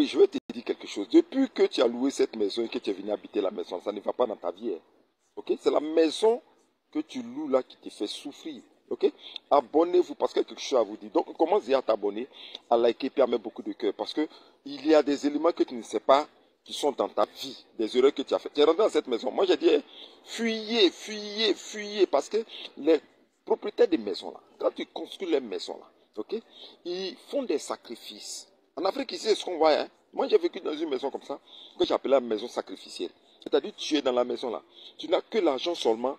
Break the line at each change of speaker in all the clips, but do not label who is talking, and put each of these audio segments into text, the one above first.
je vais te dire quelque chose. Depuis que tu as loué cette maison et que tu es venu habiter la maison, ça ne va pas dans ta vie. Hein. Ok? C'est la maison que tu loues là qui te fait souffrir. Ok? Abonnez-vous parce qu'il y a quelque chose à vous dire. Donc, commence déjà à t'abonner, à liker et à mettre beaucoup de cœur. Parce que il y a des éléments que tu ne sais pas qui sont dans ta vie, des erreurs que tu as faites. Tu es rentré dans cette maison. Moi, j'ai dit, hein, fuyez, fuyez, fuyez. Parce que les propriétaires des maisons là, quand tu construis les maisons là, ok, ils font des sacrifices. En Afrique, ici, c'est ce qu'on voit. Hein. Moi, j'ai vécu dans une maison comme ça, que j'appelais la maison sacrificielle. C'est-à-dire, tu es dans la maison là. Tu n'as que l'argent seulement.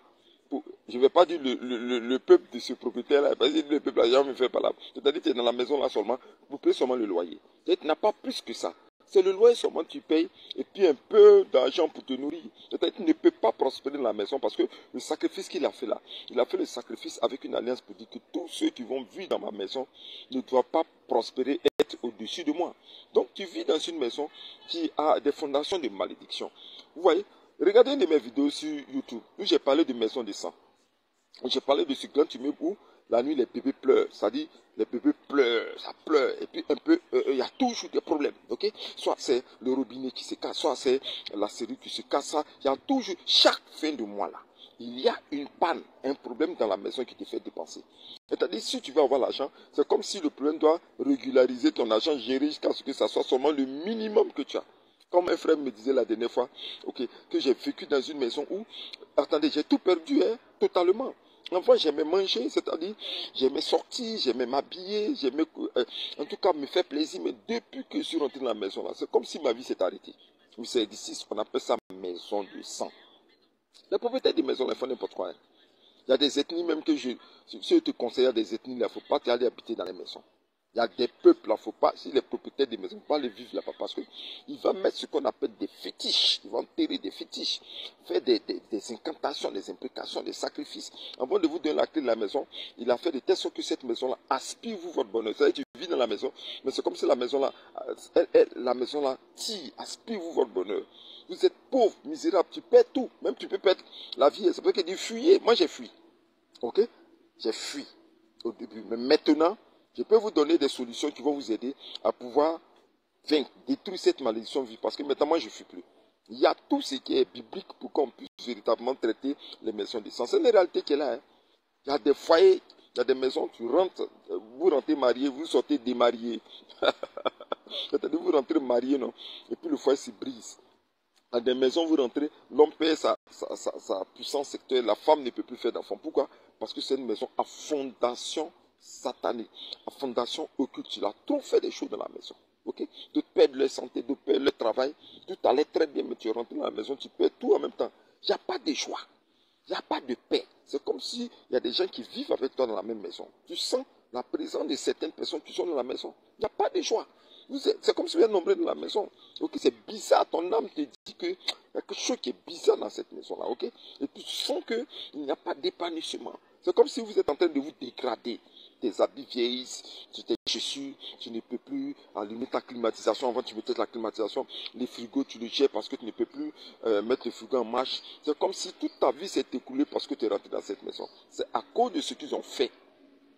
Je ne vais pas dire le peuple de ce propriétaire-là, parce que le peuple, l'argent me fait pas là. C'est-à-dire, tu es dans la maison là seulement, vous payez seulement le loyer. Tu n'as pas plus que ça. C'est le loyer seulement que tu payes, et puis un peu d'argent pour te nourrir. C'est-à-dire, tu ne peux pas prospérer dans la maison, parce que le sacrifice qu'il a fait là, il a fait le sacrifice avec une alliance pour dire que tous ceux qui vont vivre dans ma maison ne doivent pas prospérer, être au-dessus de moi. Donc, tu vis dans une maison qui a des fondations de malédiction. Vous voyez? Regardez une de mes vidéos sur YouTube où j'ai parlé de maison de sang. J'ai parlé de ce grand immeuble où la nuit les bébés pleurent. C'est-à-dire les bébés pleurent, ça pleure. Et puis un peu, il y a toujours des problèmes. Ok? Soit c'est le robinet qui se casse, soit c'est la serrure qui se casse. Il y a toujours, chaque fin de mois là, il y a une panne, un problème dans la maison qui te fait dépenser. C'est-à-dire si tu veux avoir l'argent, c'est comme si le problème doit régulariser ton argent, gérer jusqu'à ce que ça soit seulement le minimum que tu as. Comme un frère me disait la dernière fois, ok, que j'ai vécu dans une maison où, attendez, j'ai tout perdu, hein, totalement. Enfin, j'aimais manger, c'est-à-dire, j'aimais sortir, j'aimais m'habiller, j'aimais, en tout cas, me faire plaisir. Mais depuis que je suis rentré dans la maison, là, c'est comme si ma vie s'est arrêtée. C'est d'ici ce qu'on appelle ça maison de sang. Les propriétaires des maisons, ils font n'importe quoi. Hein. Il y a des ethnies même que si je te conseille des ethnies, il ne faut pas aller habiter dans les maisons. Il y a des peuples, là, faut pas, si les propriétaires des maisons, il ne faut pas les vivre là-bas parce qu'il va mettre ce qu'on appelle des fétiches. Il va enterrer des fétiches, faire des incantations, des implications, des sacrifices. Avant de vous donner la clé de la maison, il a fait de telle sorte que cette maison-là aspire vous votre bonheur. C'est-à-dire que tu vis dans la maison, mais c'est comme si la maison-là, tire, aspire vous votre bonheur. Vous êtes pauvre, misérable, tu perds tout. Même tu peux perdre la vie. C'est pour ça qu'il dit fuyez. Moi j'ai fui. Ok? J'ai fui au début. Mais maintenant, je peux vous donner des solutions qui vont vous aider à pouvoir vaincre, détruire cette malédiction vie. Parce que maintenant, moi, je ne fuis plus. Il y a tout ce qui est biblique pour qu'on puisse véritablement traiter les maisons de sang. C'est une réalité qui est là. Hein. Il y a des foyers, il y a des maisons, tu rentres, vous rentrez marié, vous sortez démarié. C'est-à-dire vous rentrez marié, non? Et puis le foyer se brise. Dans des maisons, vous rentrez, l'homme perd sa puissance sexuelle, la femme ne peut plus faire d'enfants. Pourquoi? Parce que c'est une maison à fondation satanique, à fondation occulte. Tu as trop fait des choses dans la maison. Okay? De perdre leur santé, de perdre leur travail. Tout allait très bien, mais tu es rentré dans la maison, tu perds tout en même temps. Il n'y a pas de joie. Il n'y a pas de paix. C'est comme s'il y a des gens qui vivent avec toi dans la même maison. Tu sens la présence de certaines personnes qui sont dans la maison. Il n'y a pas de joie. C'est comme si vous êtes nombreux dans la maison. Okay? C'est bizarre. Ton âme te dit qu'il y a quelque chose qui est bizarre dans cette maison-là. Okay? Et puis tu sens qu'il n'y a pas d'épanouissement. C'est comme si vous êtes en train de vous dégrader. Tes habits vieillissent, tes chaussures, tu ne peux plus allumer ta climatisation. Avant, tu mettais la climatisation. Les frigos, tu les jettes parce que tu ne peux plus mettre le frigo en marche. C'est comme si toute ta vie s'est écoulée parce que tu es rentré dans cette maison. C'est à cause de ce qu'ils ont fait.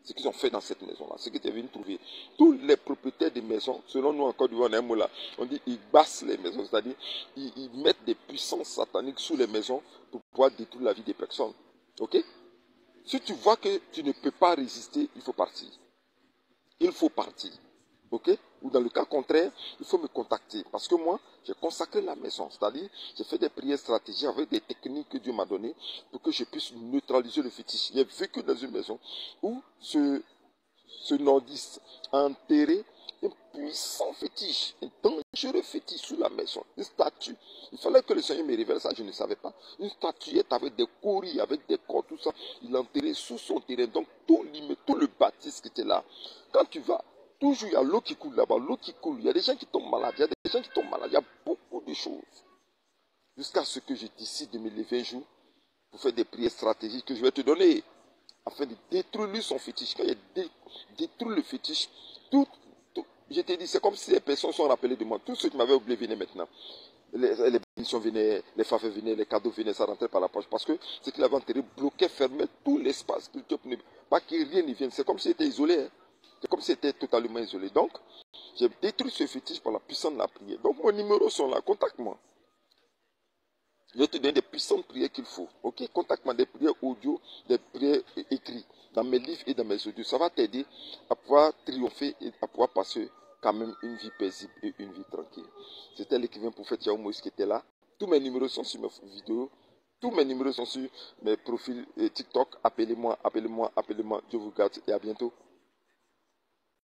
Ce qu'ils ont fait dans cette maison-là, ce que tu es venu trouver. Tous les propriétaires des maisons, selon nous en Côte d'Ivoire, on a un mot là, on dit ils bassent les maisons, c'est-à-dire ils mettent des puissances sataniques sous les maisons pour pouvoir détruire la vie des personnes. Ok? Si tu vois que tu ne peux pas résister, il faut partir. Il faut partir. Ok? Ou dans le cas contraire, il faut me contacter. Parce que moi, j'ai consacré la maison. C'est-à-dire, j'ai fait des prières stratégiques avec des techniques que Dieu m'a données pour que je puisse neutraliser le fétiche. J'ai vécu dans une maison où ce nordiste a enterré un puissant fétiche, un dangereux fétiche sous la maison, une statue. Il fallait que le Seigneur me révèle ça, je ne savais pas. Une statuette avec des coris, avec des corps, tout ça. Il l'a enterré sous son terrain. Donc tout le bâtisse qui était là. Quand tu vas, toujours il y a l'eau qui coule là-bas, l'eau qui coule. Il y a des gens qui tombent malades, il y a des gens qui tombent malades. Il y a beaucoup de choses. Jusqu'à ce que je décide de me lever un jour pour faire des prières stratégiques que je vais te donner afin de détruire son fétiche. Quand il détruit le fétiche, je t'ai dit, c'est comme si les personnes sont rappelées de moi. Tous ceux qui m'avaient oublié venaient maintenant. Les bénédictions venaient, les faveurs venaient, les cadeaux venaient, ça rentrait par la poche. Parce que ce qu'il avait enterré bloquait, fermait tout l'espace spirituel. Pas que rien n'y vienne. C'est comme s'il était isolé. Hein. C'est comme s'il était totalement isolé. Donc, J'ai détruit ce fétiche par la puissance de la prière. Donc, mon numéro sont là. Contacte-moi. Je vais te donner des puissantes prières qu'il faut. Ok? Contacte-moi, des prières audio, des prières écrites dans mes livres et dans mes audios. Ça va t'aider à pouvoir triompher et à pouvoir passer quand même une vie paisible et une vie tranquille. C'était l'écrivain prophète Yahou Moïse qui était là. Tous mes numéros sont sur mes vidéos. Tous mes numéros sont sur mes profils TikTok. Appelez-moi, appelez-moi, appelez-moi. Dieu vous garde et à bientôt.